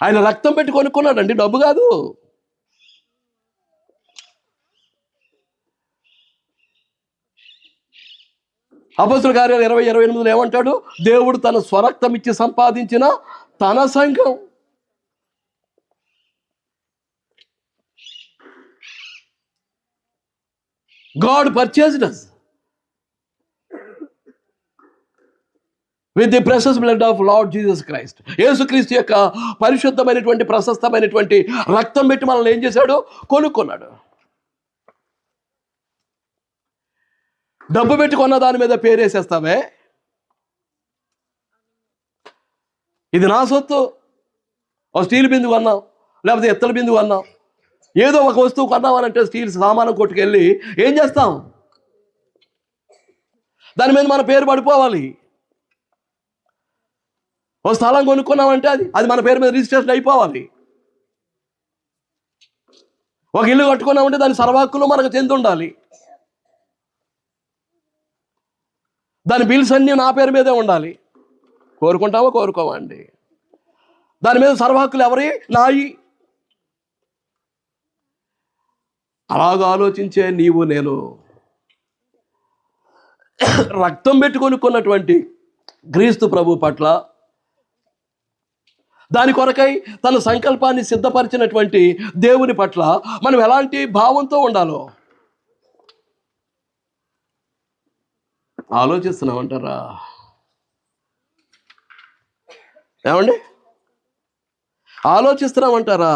ఆయన రక్తం పెట్టి కొనుక్కున్నాడండి, డబ్బు కాదు. అపొస్తలుల కార్యాలు 20:28 ఏమంటాడు? దేవుడు తన స్వరక్తం ఇచ్చి సంపాదించిన తన సంఘం. God purchased us with the precious blood of Lord Jesus Christ. యేసుక్రీస్తు యొక్క పరిశుద్ధమైనటువంటి ప్రశస్తమైనటువంటి రక్తం పెట్టి మనల్ని ఏం చేశాడు? కొనుక్కున్నాడు. డబ్బు పెట్టి కొన్న దాని మీద పేరేసేస్తావే, ఇది నా సొత్తు, ఒక స్టీల్ బిందువు అన్నాం, లేకపోతే ఎత్తల బిందువు అన్నాం, ఏదో ఒక వస్తువు కొన్నామనంటే స్టీల్ సామానం కొట్టుకెళ్ళి ఏం చేస్తాం? దాని మీద మన పేరు పడిపోవాలి. ఒక స్థలం కొనుక్కున్నామంటే అది మన పేరు మీద రిజిస్ట్రేషన్ అయిపోవాలి. ఒక ఇల్లు కట్టుకున్నామంటే దాని సర్వహక్కులు మనకు చెంది ఉండాలి. దాని బిల్స్ అన్నీ నా పేరు మీదే ఉండాలి. కోరుకుంటామో కోరుకోమా అండి? దాని మీద సర్వహక్కులు ఎవరి? నాయి. అలాగ ఆలోచించే నీవు నేను రక్తం పెట్టుకొనుకున్నటువంటి క్రీస్తు ప్రభు పట్ల, దాని కొరకై తన సంకల్పాన్ని సిద్ధపరిచినటువంటి దేవుని పట్ల మనం ఎలాంటి భావంతో ఉండాలో ఆలోచిస్తున్నామంటారా? ఏమండి, ఆలోచిస్తున్నామంటారా?